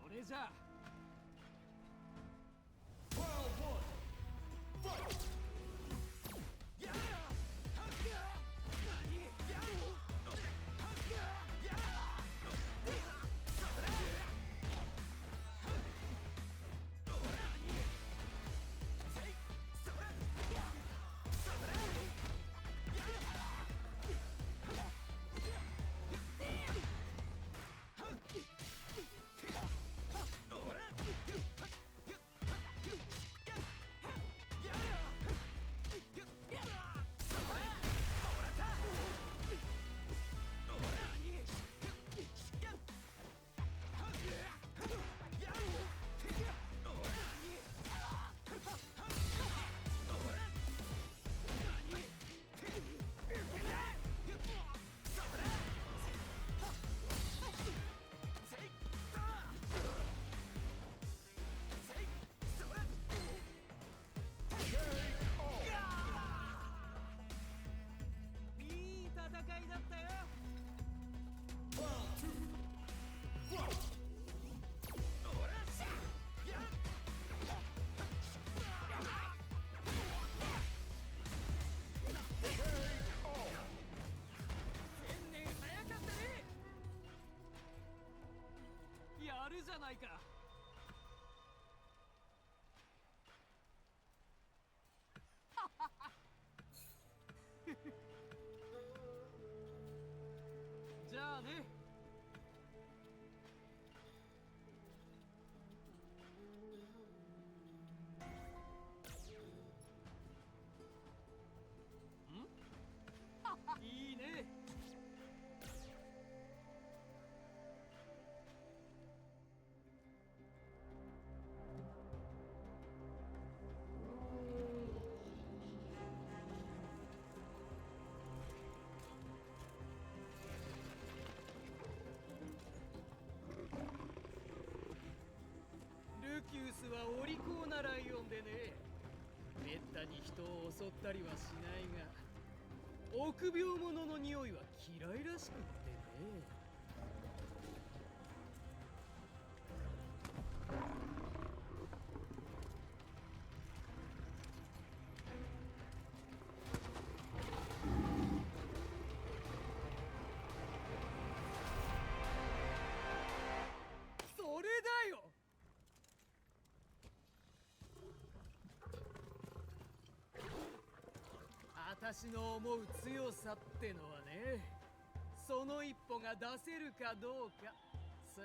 それじゃあやるじゃないか。じゃあね。いいね。お利口なライオンでね、めったに人を襲ったりはしないが、臆病者の匂いは嫌いらしくってね。それだよ。私の思う強さってのはね、その一歩が出せるかどうかさ。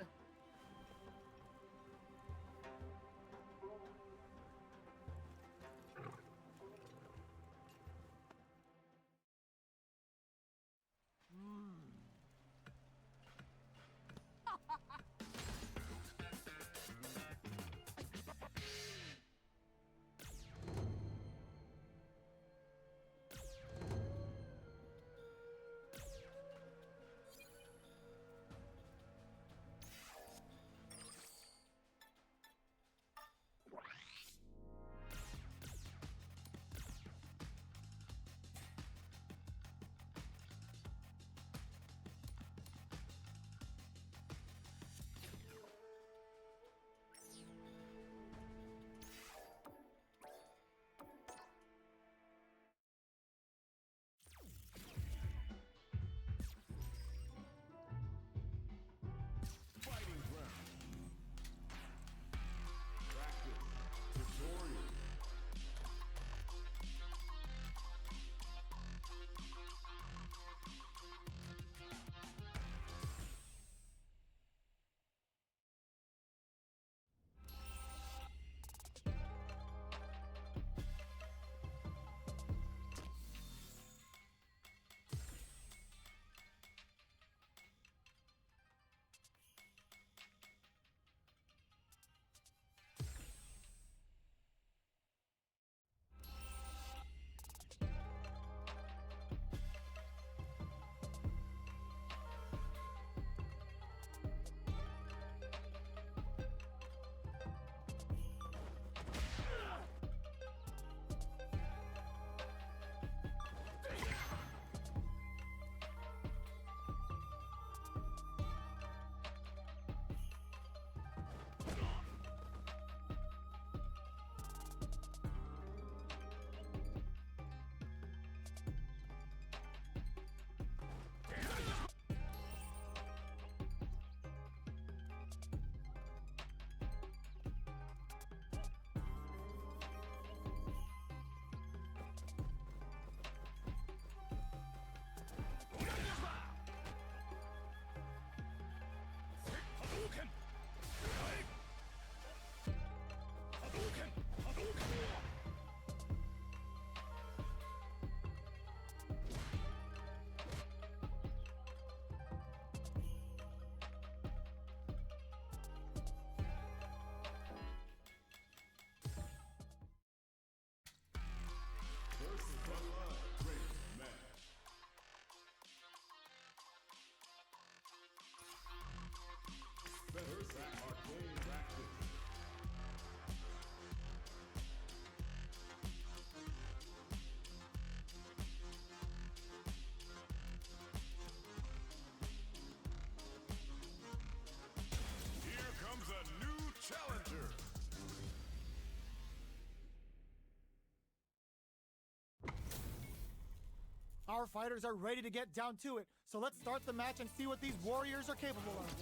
Our fighters are ready to get down to it, so let's start the match and see what these warriors are capable of.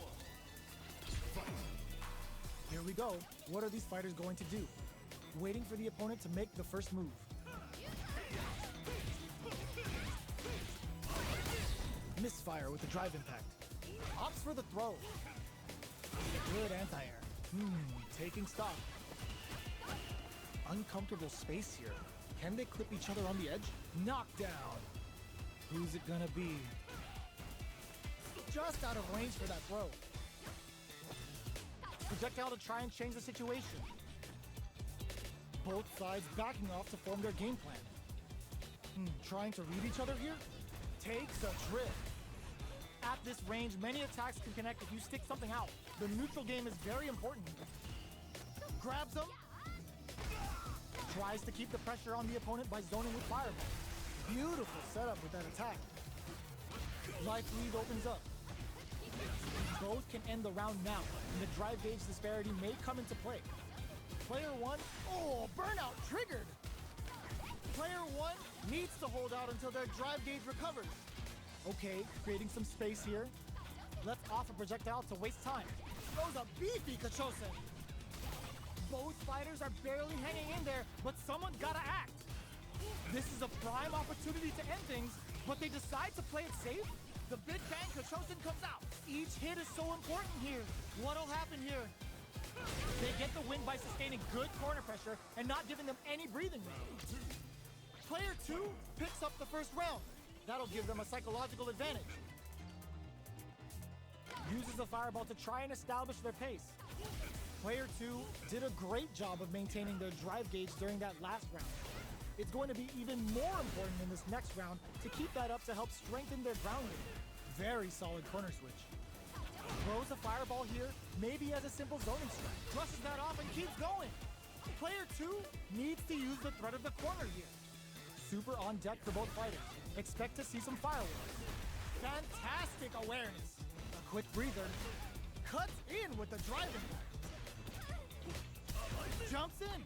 Here we go. What are these fighters going to do? Waiting for the opponent to make the first move. Misfire with the drive impact. Opts for the throw. Good anti-air. Taking stock. Uncomfortable space here. Can they clip each other on the edge? Knockdown. Who's it gonna be? Just out of range for that throw. Projectile to try and change the situation. Both sides backing off to form their game plan. Trying to read each other here? Takes a trip. At this range, many attacks can connect if you stick something out. The neutral game is very important. Grabs him, tries to keep the pressure on the opponent by zoning with fireball. Beautiful setup with that attack. Life lead opens up. Both can end the round now, and the drive gauge disparity may come into play. Player 1, oh, burnout triggered! Player 1 needs to hold out until their drive gauge recovers. Okay, creating some space here. Let's off a projectile to waste time. Throws a beefy Kachosen! Both fighters are barely hanging in there, but someone's gotta act. This is a prime opportunity to end things, but they decide to play it safe. The Big Bang Kachosen comes out. Each hit is so important here. What'll happen here? They get the win by sustaining good corner pressure and not giving them any breathing room. Player 2 picks up the first round. That'll give them a psychological advantage. Uses a fireball to try and establish their pace. Player 2 did a great job of maintaining their drive gauge during that last round. It's going to be even more important in this next round to keep that up to help strengthen their grounding. Very solid corner switch. Throws a fireball here, maybe as a simple zoning strike. Brushes that off and keeps going. Player 2 needs to use the threat of the corner here. Super on deck for both fighters. Expect to see some fireworks. Fantastic awareness. A quick breather. Cuts in with the drive impact. Jumps in.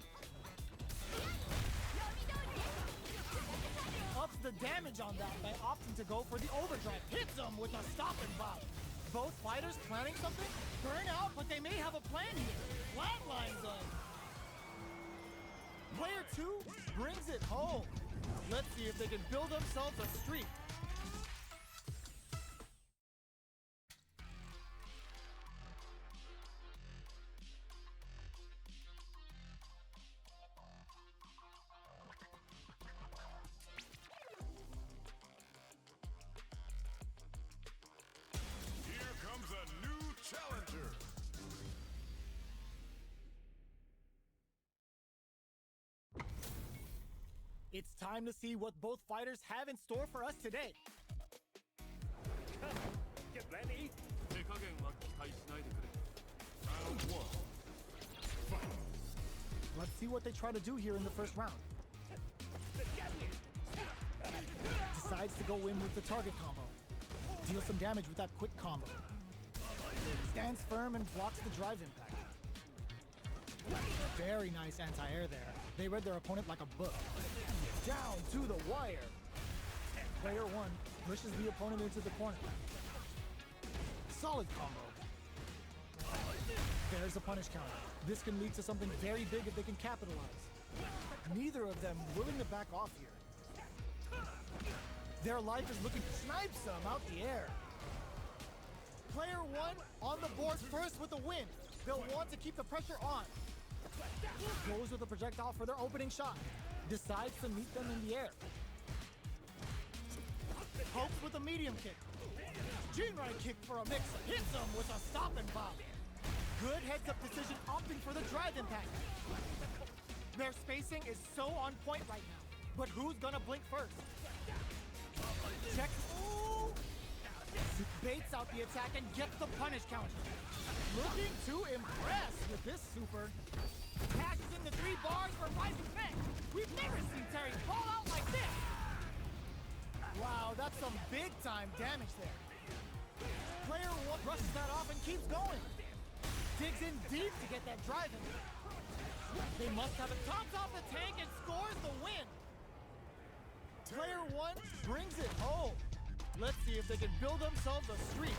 Ups the damage on that by opting to go for the overdrive. Hits him with a stop and bop. Both fighters planning something? Burn out, but they may have a plan here. Flatlines them. Player 2 brings it home. Let's see if they can build themselves a streak. Here comes a new challenger. It's time to see what both fighters have in store for us today. Get ready. 手加減は期待しないでくれ. Round 1. Fight. Let's see what they try to do here in the first round. Decides to go in with the target combo. Deal some damage with that quick combo. Stands firm and blocks the drive impact. Very nice anti-air there. They read their opponent like a book. Down to the wire. Player 1 pushes the opponent into the corner. Solid combo. There's a punish counter. This can lead to something very big if they can capitalize. Neither of them willing to back off here. Their life is looking to snipe some out the air. Player 1 on the board first with the win. They'll want to keep the pressure on. Goes with a projectile for their opening shot. Decides to meet them in the air. Hopes with a medium kick. Jinrai kick for a mix. Hits him with a stop and pop. Good heads-up decision opting for the drive impact. Their spacing is so on point right now. But who's gonna blink first? Checks. Ooh! Baits out the attack and gets the punish counter. Looking to impress with this super. Cashes in the 3 bars for Rising Fang. We've never seen Terry fall out like this. Wow, that's some big-time damage there. Player 1 brushes that off and keeps going. Digs in deep to get that drive in. They must have it. Tops off the tank and scores the win. Player 1 brings it home. Let's see if they can build themselves a streak.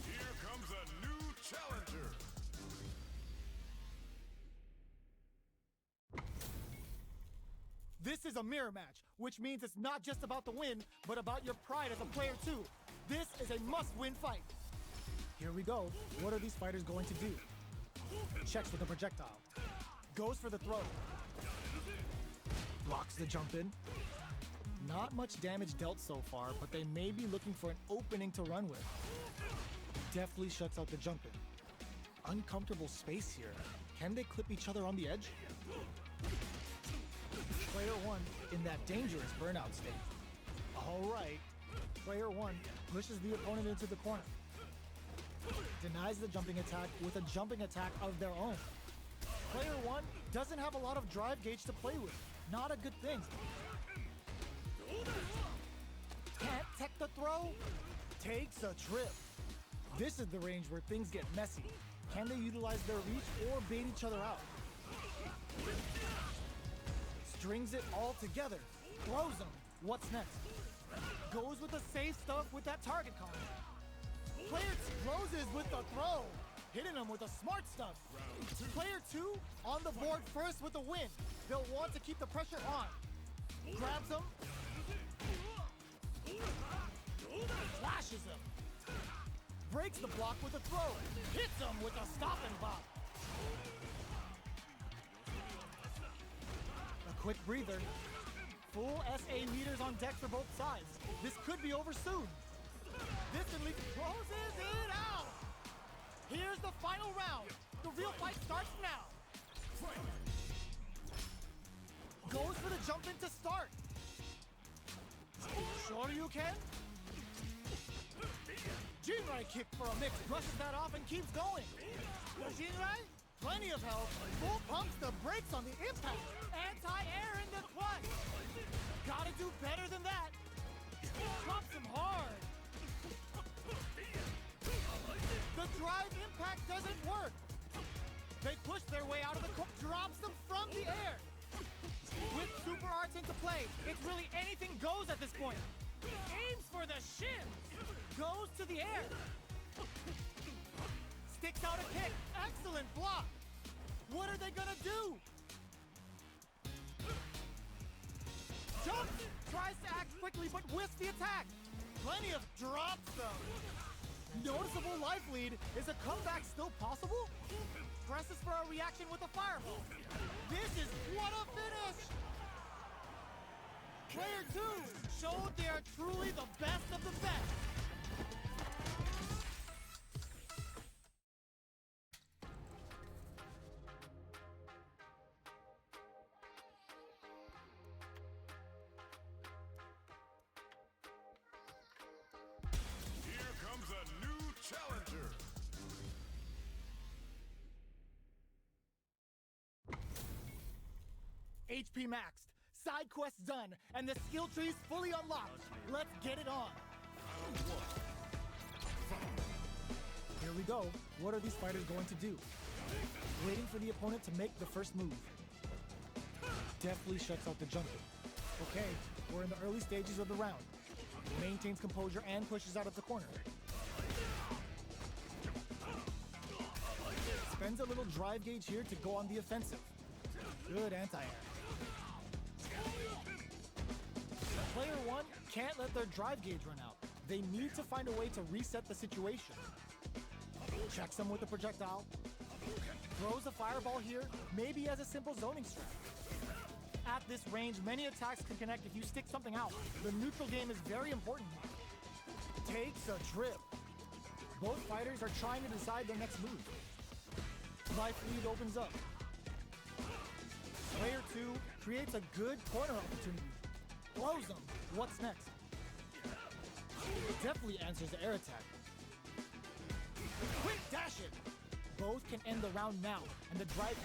Here comes a new challenger. This is a mirror match, which means it's not just about the win, but about your pride as a player too. This is a must-win fight. Here we go. What are these fighters going to do? Checks with a projectile. Goes for the throw. Blocks the jump in. Not much damage dealt so far, but they may be looking for an opening to run with. Deftly shuts out the jump in. Uncomfortable space here. Can they clip each other on the edge? Player 1 in that dangerous burnout state. All right. Player 1 pushes the opponent into the corner. Denies the jumping attack with a jumping attack of their own. Player 1 doesn't have a lot of drive gauge to play with. Not a good thing. Can't tech the throw? Takes a trip. This is the range where things get messy. Can they utilize their reach or bait each other out? Strings it all together. Throws them. What's next? Goes with the safe stuff with that target comment. Player 2 closes with the throw. Hitting him with the smart stuff. Player 2 on the board first with the win. They'll want to keep the pressure on. Grabs him. Flashes him. Breaks the block with a throw. Hits him with a stop and bop. A quick breather. Full SA meters on deck for both sides. This could be over soon. Distantly closes it out. Here's the final round. The real fight starts now. Goes for the jump in to start. Sure you can. Jinrai kick for a mix, brushes that off and keeps going. Jinrai, plenty of health, full pumps the brakes on the impact. Anti-air in the clutch. Gotta do better than that. Pumps him hard. The drive impact doesn't work. They push their way out of the court, drops them from the air. With super arts into play, it's really anything goes at this point. Aims for the shins. Goes to the air. Sticks out a kick. Excellent block. What are they gonna do? Jumps. Tries to act quickly, but whiffs the attack. Plenty of drops, though. Noticeable life lead. Is a comeback still possible? Presses for a reaction with a fireball. This is what a finish! Player 2 showed they are truly the best of the best. Here comes a new challenger. HP maxed, side quests done, and the skill tree's fully unlocked. Let's get it on. Here we go. What are these fighters going to do? Waiting for the opponent to make the first move. Deftly shuts out the jumping. Okay, we're in the early stages of the round. Maintains composure and pushes out of the corner. Spends a little drive gauge here to go on the offensive. Good anti-air. Player 1 can't let their drive gauge run out. They need to find a way to reset the situation. Checks them with a projectile. Throws a fireball here, maybe as a simple zoning strat. At this range, many attacks can connect if you stick something out. The neutral game is very important here. Takes a trip. Both fighters are trying to decide their next move. Life lead opens up. Player 2 creates a good corner opportunity. Blows them. What's next? Definitely answers the air attack. Quick dash it! Both can end the round now, and the drive...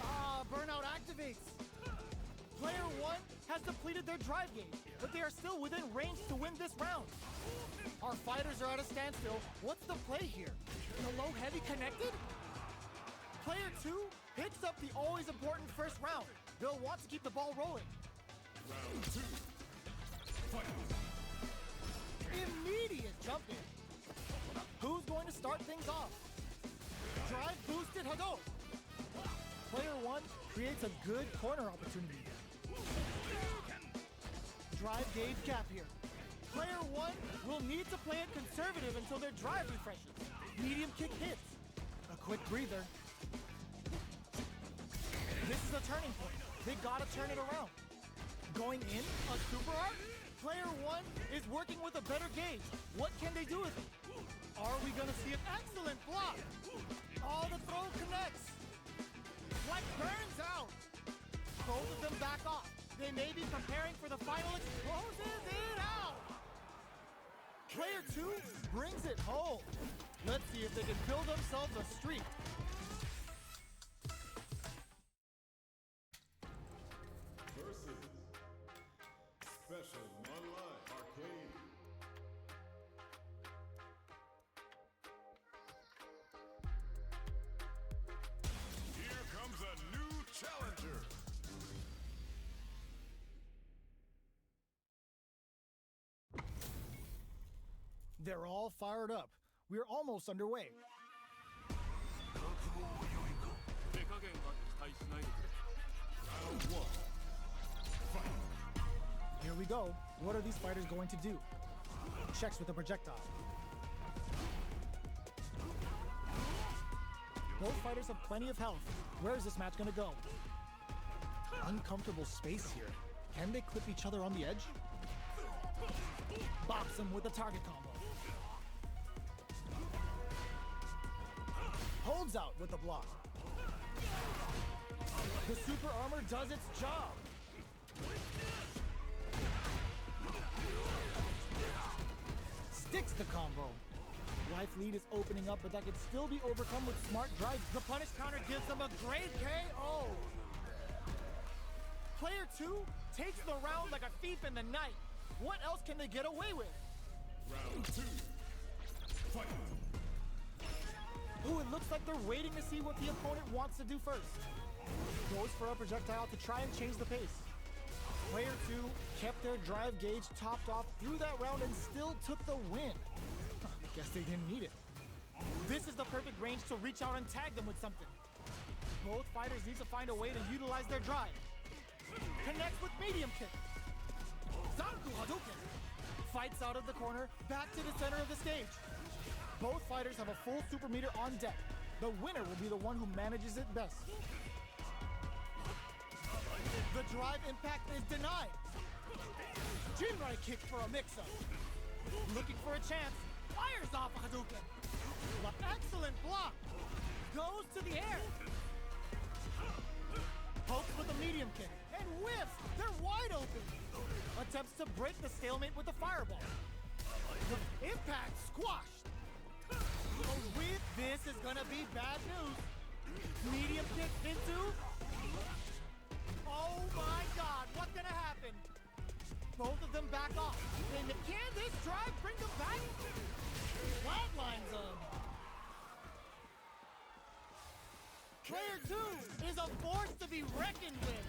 burnout activates! Player 1 has depleted their drive gauge, but they are still within range to win this round. Our fighters are at a standstill. What's the play here? The low heavy connected? Player 2 picks up the always important first round. They'll want to keep the ball rolling. Round 2. Fight. Immediate jump in. Who's going to start things off? Drive boosted Hadouken. Player 1 creates a good corner opportunity. Drive gauge gap here. Player 1 will need to play it conservative until their drive refreshes. Medium kick hits. A quick breather. This is a turning point. They gotta turn it around. Going in, a super art? Player 1 is working with a better gauge. What can they do with it? Are we gonna see an excellent block? Oh, the throw connects. Like burns out. Both of them back off. They may be preparing for the final closes it out. Player 2 brings it home. Let's see if they can build themselves a streak. Versus Special Online Arcade. Here comes a new challenger. They're all fired up. We're almost underway. 手加減は期待しないでくれ Round 1. Fight. Here we go. What are these fighters going to do? Checks with a projectile. Both fighters have plenty of health. Where is this match gonna go? Uncomfortable space here. Can they clip each other on the edge? Bops him with a target combo. Holds out with the block. The super armor does its job. Sticks the combo. Life lead is opening up, but that could still be overcome with smart drive. The punish counter gives them a great KO. Player 2 takes the round like a thief in the night. What else can they get away with? Round 2. Fight. Ooh, it looks like they're waiting to see what the opponent wants to do first. Goes for a projectile to try and change the pace. Player 2 kept their drive gauge topped off through that round and still took the win. Guess they didn't need it. This is the perfect range to reach out and tag them with something. Both fighters need to find a way to utilize their drive. Connects with medium kick. Zanku Hadouken. Fights out of the corner, back to the center of the stage. Both fighters have a full super meter on deck. The winner will be the one who manages it best. The drive impact is denied. Jinrai kick for a mix-up. Looking for a chance. Fires off a Hadouken. Excellent block. Goes to the air. Pokes with a medium kick. And whiffs. They're wide open. Attempts to break the stalemate with the fireball. The impact squashed. With this is gonna be bad news. Medium kick into. Oh my God, what's gonna happen? Both of them back off. And can this drive bring them back? Flatlines them. Player 2 is a force to be reckoned with.